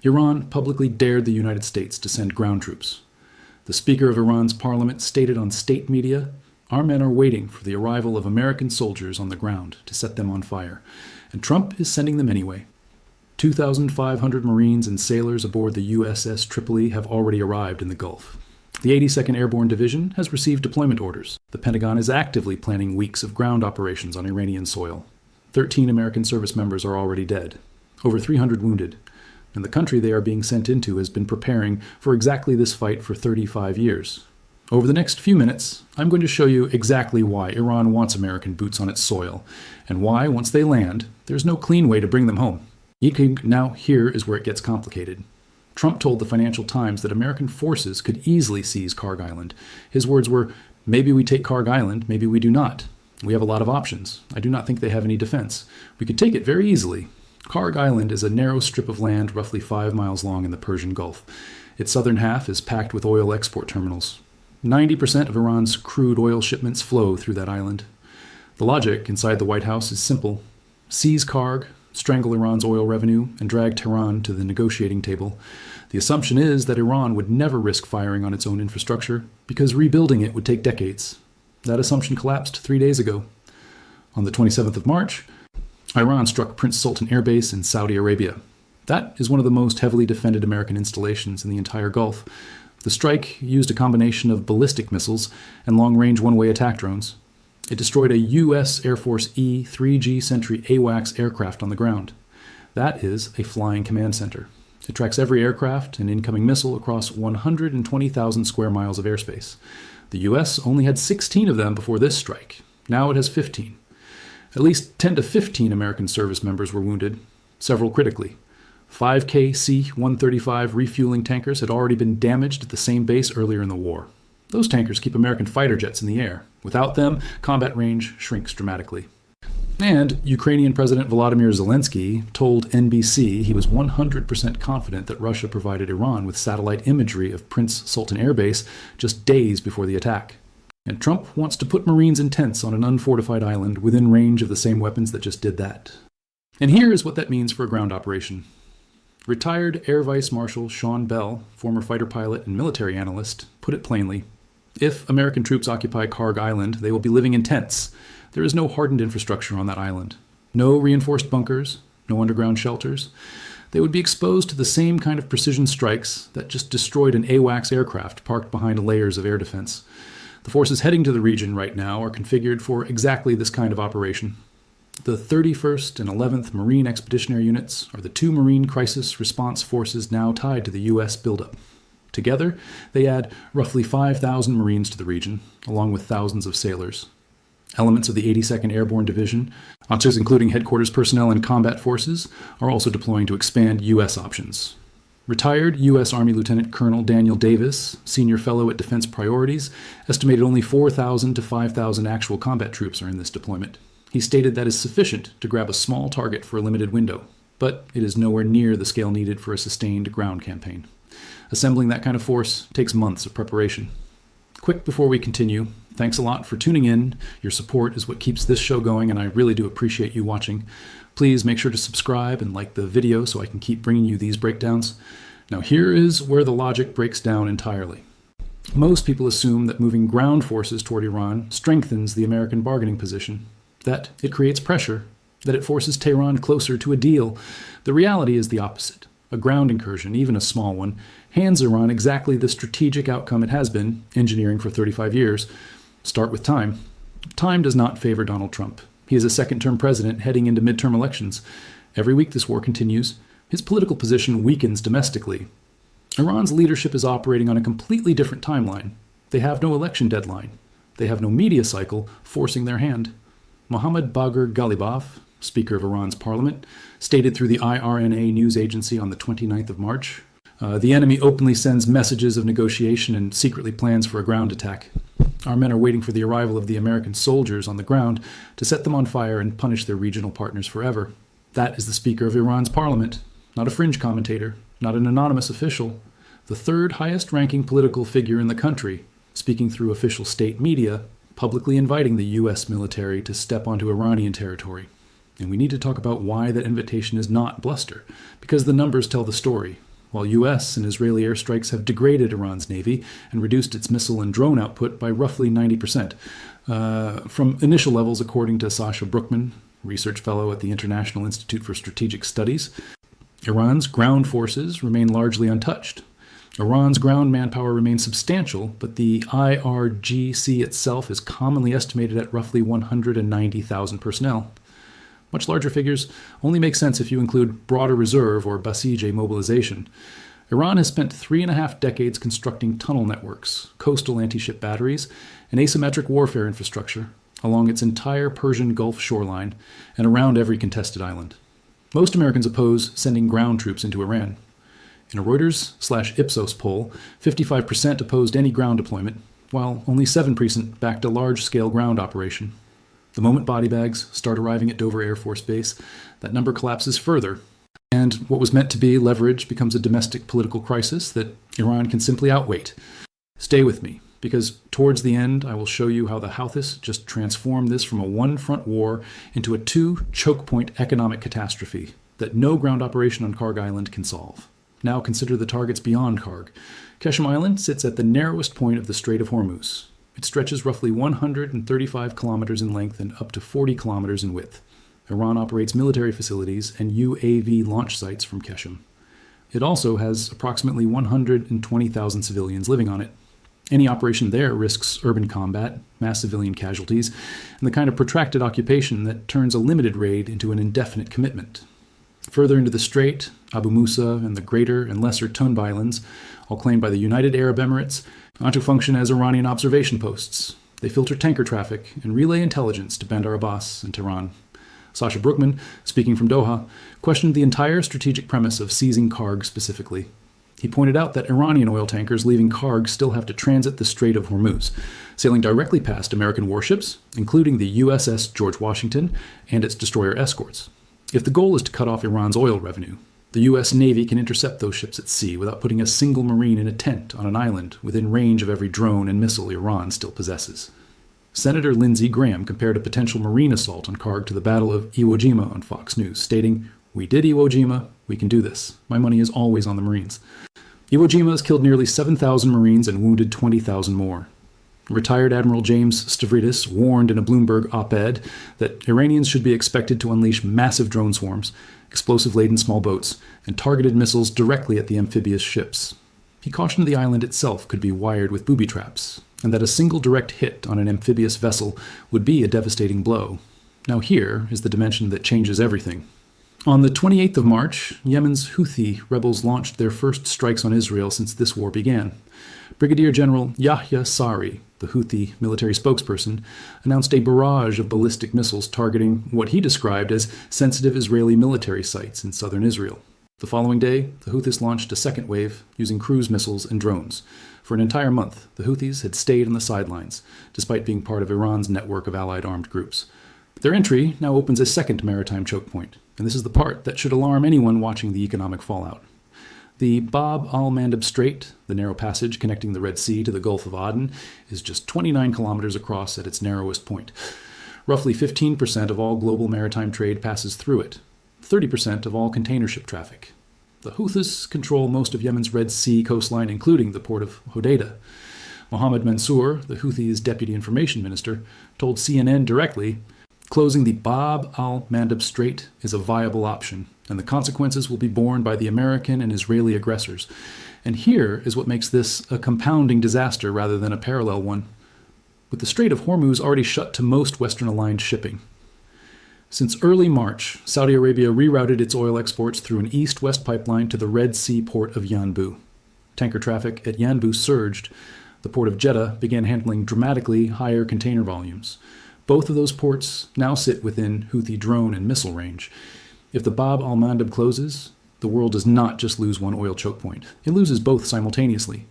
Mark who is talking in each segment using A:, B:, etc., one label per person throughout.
A: Iran publicly dared the United States to send ground troops. The Speaker of Iran's parliament stated on state media, "Our men are waiting for the arrival of American soldiers on the ground to set them on fire, and Trump is sending them anyway." 2,500 Marines and sailors aboard the USS Tripoli have already arrived in the Gulf. The 82nd Airborne Division has received deployment orders. The Pentagon is actively planning weeks of ground operations on Iranian soil. 13 American service members are already dead, over 300 wounded, and the country they are being sent into has been preparing for exactly this fight for 35 years. Over the next few minutes, I'm going to show you exactly why Iran wants American boots on its soil, and why, once they land, there's no clean way to bring them home. Now here is where it gets complicated. Trump told the Financial Times that American forces could easily seize Kharg Island. His words were, "Maybe we take Kharg Island, maybe we do not. We have a lot of options. I do not think they have any defense. We could take it very easily." Kharg Island is a narrow strip of land roughly 5 miles long in the Persian Gulf. Its southern half is packed with oil export terminals. 90% of Iran's crude oil shipments flow through that island. The logic inside the White House is simple. Seize Kharg, strangle Iran's oil revenue, and drag Tehran to the negotiating table. The assumption is that Iran would never risk firing on its own infrastructure, because rebuilding it would take decades. That assumption collapsed 3 days ago. On the 27th of March, Iran struck Prince Sultan Air Base in Saudi Arabia. That is one of the most heavily defended American installations in the entire Gulf. The strike used a combination of ballistic missiles and long-range one-way attack drones. It destroyed a U.S. Air Force E-3G Sentry AWACS aircraft on the ground. That is a flying command center. It tracks every aircraft and incoming missile across 120,000 square miles of airspace. The U.S. only had 16 of them before this strike. Now it has 15. At least 10 to 15 American service members were wounded, several critically. 5 KC-135 refueling tankers had already been damaged at the same base earlier in the war. Those tankers keep American fighter jets in the air. Without them, combat range shrinks dramatically. And Ukrainian President Volodymyr Zelensky told NBC he was 100% confident that Russia provided Iran with satellite imagery of Prince Sultan Air Base just days before the attack. And Trump wants to put Marines in tents on an unfortified island within range of the same weapons that just did that. And here is what that means for a ground operation. Retired Air Vice Marshal Sean Bell, former fighter pilot and military analyst, put it plainly. If American troops occupy Kharg Island, they will be living in tents. There is no hardened infrastructure on that island. No reinforced bunkers, no underground shelters. They would be exposed to the same kind of precision strikes that just destroyed an AWACS aircraft parked behind layers of air defense. The forces heading to the region right now are configured for exactly this kind of operation. The 31st and 11th Marine Expeditionary Units are the 2 Marine Crisis Response Forces now tied to the U.S. buildup. Together, they add roughly 5,000 Marines to the region, along with thousands of sailors. Elements of the 82nd Airborne Division, officers including headquarters personnel and combat forces, are also deploying to expand U.S. options. Retired U.S. Army Lieutenant Colonel Daniel Davis, senior fellow at Defense Priorities, estimated only 4,000 to 5,000 actual combat troops are in this deployment. He stated that is sufficient to grab a small target for a limited window, but it is nowhere near the scale needed for a sustained ground campaign. Assembling that kind of force takes months of preparation. Quick before we continue, thanks a lot for tuning in. Your support is what keeps this show going, and I really do appreciate you watching. Please make sure to subscribe and like the video so I can keep bringing you these breakdowns. Now here is where the logic breaks down entirely. Most people assume that moving ground forces toward Iran strengthens the American bargaining position, that it creates pressure, that it forces Tehran closer to a deal. The reality is the opposite. A ground incursion, even a small one, hands Iran exactly the strategic outcome it has been engineering for 35 years. Start with time. Time does not favor Donald Trump. He is a second-term president heading into midterm elections. Every week this war continues. His political position weakens domestically. Iran's leadership is operating on a completely different timeline. They have no election deadline. They have no media cycle forcing their hand. Mohammad Bagher Ghalibaf, Speaker of Iran's parliament, stated through the IRNA news agency on the 29th of March, the enemy openly sends messages of negotiation and secretly plans for a ground attack. Our men are waiting for the arrival of the American soldiers on the ground to set them on fire and punish their regional partners forever. That is the Speaker of Iran's parliament, not a fringe commentator, not an anonymous official, the third highest ranking political figure in the country, speaking through official state media, publicly inviting the U.S. military to step onto Iranian territory. And we need to talk about why that invitation is not bluster, because the numbers tell the story. while U.S. and Israeli airstrikes have degraded Iran's navy and reduced its missile and drone output by roughly 90%. From initial levels, according to Sasha Brookman, research fellow at the International Institute for Strategic Studies, Iran's ground forces remain largely untouched. Iran's ground manpower remains substantial, but the IRGC itself is commonly estimated at roughly 190,000 personnel. Much larger figures only make sense if you include broader reserve or Basij mobilization. Iran has spent 3.5 decades constructing tunnel networks, coastal anti-ship batteries, and asymmetric warfare infrastructure along its entire Persian Gulf shoreline and around every contested island. Most Americans oppose sending ground troops into Iran. In a Reuters/Ipsos poll, 55% opposed any ground deployment, while only 7% backed a large-scale ground operation. The moment body bags start arriving at Dover Air Force Base, that number collapses further, and what was meant to be leverage becomes a domestic political crisis that Iran can simply outwait. Stay with me, because towards the end I will show you how the Houthis just transformed this from a one-front war into a two-choke-point economic catastrophe that no ground operation on Kharg Island can solve. Now consider the targets beyond Kharg. Keshem Island sits at the narrowest point of the Strait of Hormuz. It stretches roughly 135 kilometers in length and up to 40 kilometers in width. Iran operates military facilities and UAV launch sites from Keshem. It also has approximately 120,000 civilians living on it. Any operation there risks urban combat, mass civilian casualties, and the kind of protracted occupation that turns a limited raid into an indefinite commitment. Further into the strait, Abu Musa and the Greater and Lesser Tunb Islands, all claimed by the United Arab Emirates, ought to function as Iranian observation posts. They filter tanker traffic and relay intelligence to Bandar Abbas and Tehran. Sasha Brookman, speaking from Doha, questioned the entire strategic premise of seizing Kharg specifically. He pointed out that Iranian oil tankers leaving Kharg still have to transit the Strait of Hormuz, sailing directly past American warships, including the USS George Washington and its destroyer escorts. If the goal is to cut off Iran's oil revenue, the U.S. Navy can intercept those ships at sea without putting a single Marine in a tent on an island within range of every drone and missile Iran still possesses. Senator Lindsey Graham compared a potential Marine assault on Kharg to the Battle of Iwo Jima on Fox News, stating, "We did Iwo Jima, we can do this. My money is always on the Marines." Iwo Jima has killed nearly 7,000 Marines and wounded 20,000 more. Retired Admiral James Stavridis warned in a Bloomberg op-ed that Iranians should be expected to unleash massive drone swarms, explosive-laden small boats, and targeted missiles directly at the amphibious ships. He cautioned the island itself could be wired with booby traps, and that a single direct hit on an amphibious vessel would be a devastating blow. Now here is the dimension that changes everything. On the 28th of March, Yemen's Houthi rebels launched their first strikes on Israel since this war began. Brigadier General Yahya Sari, the Houthi military spokesperson, announced a barrage of ballistic missiles targeting what he described as sensitive Israeli military sites in southern Israel. The following day, the Houthis launched a second wave using cruise missiles and drones. For an entire month, the Houthis had stayed on the sidelines, despite being part of Iran's network of allied armed groups. Their entry now opens a second maritime choke point, and this is the part that should alarm anyone watching the economic fallout. The Bab al-Mandeb Strait, the narrow passage connecting the Red Sea to the Gulf of Aden, is just 29 kilometers across at its narrowest point. Roughly 15% of all global maritime trade passes through it, 30% of all container ship traffic. The Houthis control most of Yemen's Red Sea coastline, including the port of Hodeidah. Mohammed Mansour, the Houthis' deputy information minister, told CNN directly, "Closing the Bab al-Mandeb Strait is a viable option, and the consequences will be borne by the American and Israeli aggressors. And here is what makes this a compounding disaster rather than a parallel one. With the Strait of Hormuz already shut to most Western-aligned shipping. Since early March, Saudi Arabia rerouted its oil exports through an east-west pipeline to the Red Sea port of Yanbu. Tanker traffic at Yanbu surged. The port of Jeddah began handling dramatically higher container volumes. Both of those ports now sit within Houthi drone and missile range. If the Bab al-Mandeb closes, the world does not just lose one oil choke point. It loses both simultaneously.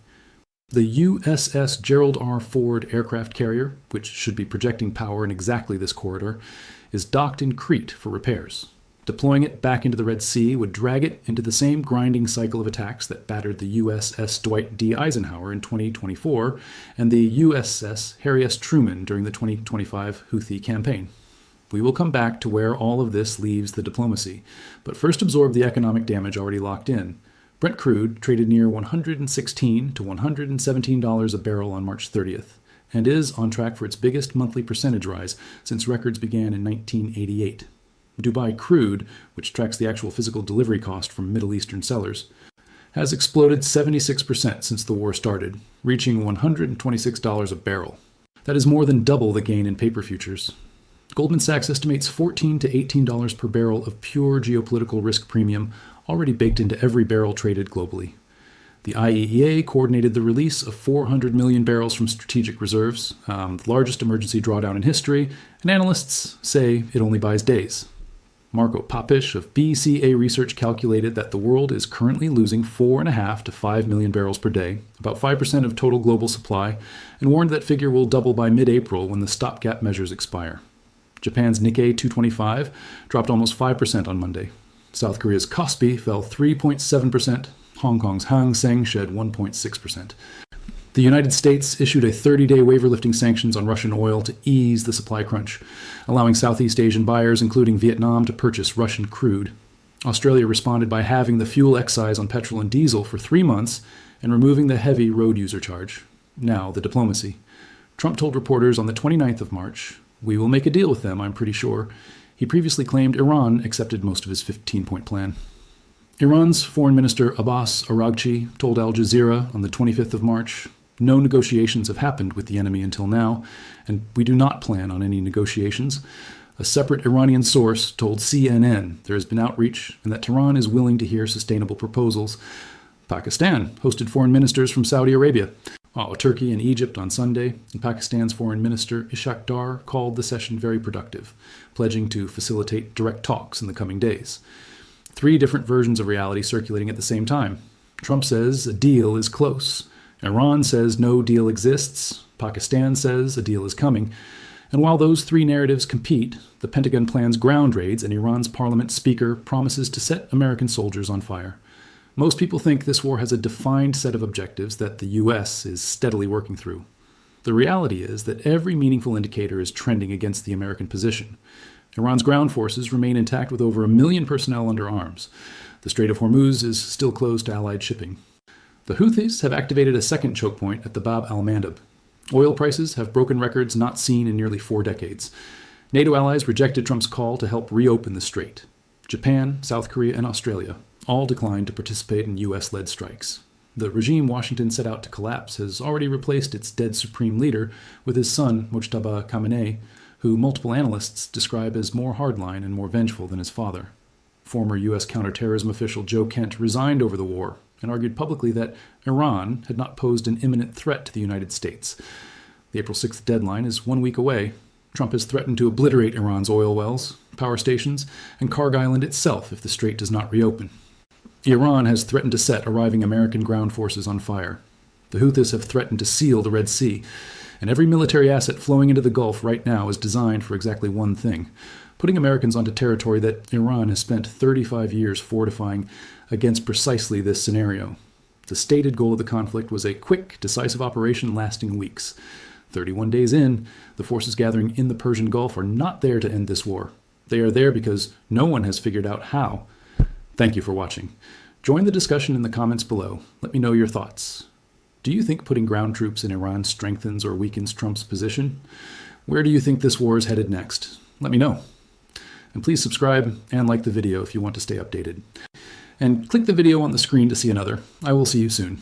A: The USS Gerald R. Ford aircraft carrier, which should be projecting power in exactly this corridor, is docked in Crete for repairs. Deploying it back into the Red Sea would drag it into the same grinding cycle of attacks that battered the USS Dwight D. Eisenhower in 2024 and the USS Harry S. Truman during the 2025 Houthi campaign. We will come back to where all of this leaves the diplomacy, but first absorb the economic damage already locked in. Brent crude traded near $116 to $117 a barrel on March 30th, and is on track for its biggest monthly percentage rise since records began in 1988. Dubai crude, which tracks the actual physical delivery cost from Middle Eastern sellers, has exploded 76% since the war started, reaching $126 a barrel. That is more than double the gain in paper futures. Goldman Sachs estimates $14 to $18 per barrel of pure geopolitical risk premium already baked into every barrel traded globally. The IEEA coordinated the release of 400 million barrels from strategic reserves, the largest emergency drawdown in history, and analysts say it only buys days. Marco Papish of BCA Research calculated that the world is currently losing 4.5 to 5 million barrels per day, about 5% of total global supply, and warned that figure will double by mid-April when the stopgap measures expire. Japan's Nikkei 225 dropped almost 5% on Monday. South Korea's Kospi fell 3.7%. Hong Kong's Hang Seng shed 1.6%. The United States issued a 30-day waiver lifting sanctions on Russian oil to ease the supply crunch, allowing Southeast Asian buyers, including Vietnam, to purchase Russian crude. Australia responded by halving the fuel excise on petrol and diesel for 3 months and removing the heavy road user charge. Now, the diplomacy. Trump told reporters on the 29th of March, "We will make a deal with them, I'm pretty sure." He previously claimed Iran accepted most of his 15-point plan. Iran's Foreign Minister Abbas Araghchi told Al Jazeera on the 25th of March, "No negotiations have happened with the enemy until now, and we do not plan on any negotiations." A separate Iranian source told CNN there has been outreach and that Tehran is willing to hear sustainable proposals. Pakistan hosted foreign ministers from Saudi Arabia, Turkey and Egypt on Sunday, and Pakistan's Foreign Minister Ishaq Dar called the session very productive, pledging to facilitate direct talks in the coming days. 3 different versions of reality circulating at the same time. Trump says a deal is close. Iran says no deal exists. Pakistan says a deal is coming. And while those 3 narratives compete, the Pentagon plans ground raids and Iran's parliament speaker promises to set American soldiers on fire. Most people think this war has a defined set of objectives that the U.S. is steadily working through. The reality is that every meaningful indicator is trending against the American position. Iran's ground forces remain intact with over 1 million personnel under arms. The Strait of Hormuz is still closed to Allied shipping. The Houthis have activated a second choke point at the Bab al-Mandab. Oil prices have broken records not seen in nearly 4 decades. NATO allies rejected Trump's call to help reopen the strait. Japan, South Korea, and Australia all declined to participate in U.S.-led strikes. The regime Washington set out to collapse has already replaced its dead supreme leader with his son, Mojtaba Khamenei, who multiple analysts describe as more hardline and more vengeful than his father. Former U.S. counterterrorism official Joe Kent resigned over the war and argued publicly that Iran had not posed an imminent threat to the United States. The April 6th deadline is 1 week away. Trump has threatened to obliterate Iran's oil wells, power stations, and Kharg Island itself if the strait does not reopen. Iran has threatened to set arriving American ground forces on fire. The Houthis have threatened to seal the Red Sea, and every military asset flowing into the Gulf right now is designed for exactly one thing: putting Americans onto territory that Iran has spent 35 years fortifying against precisely this scenario. The stated goal of the conflict was a quick, decisive operation lasting weeks. 31 days in, the forces gathering in the Persian Gulf are not there to end this war. They are there because no one has figured out how. Thank you for watching. Join the discussion in the comments below. Let me know your thoughts. Do you think putting ground troops in Iran strengthens or weakens Trump's position? Where do you think this war is headed next? Let me know. And please subscribe and like the video if you want to stay updated. And click the video on the screen to see another. I will see you soon.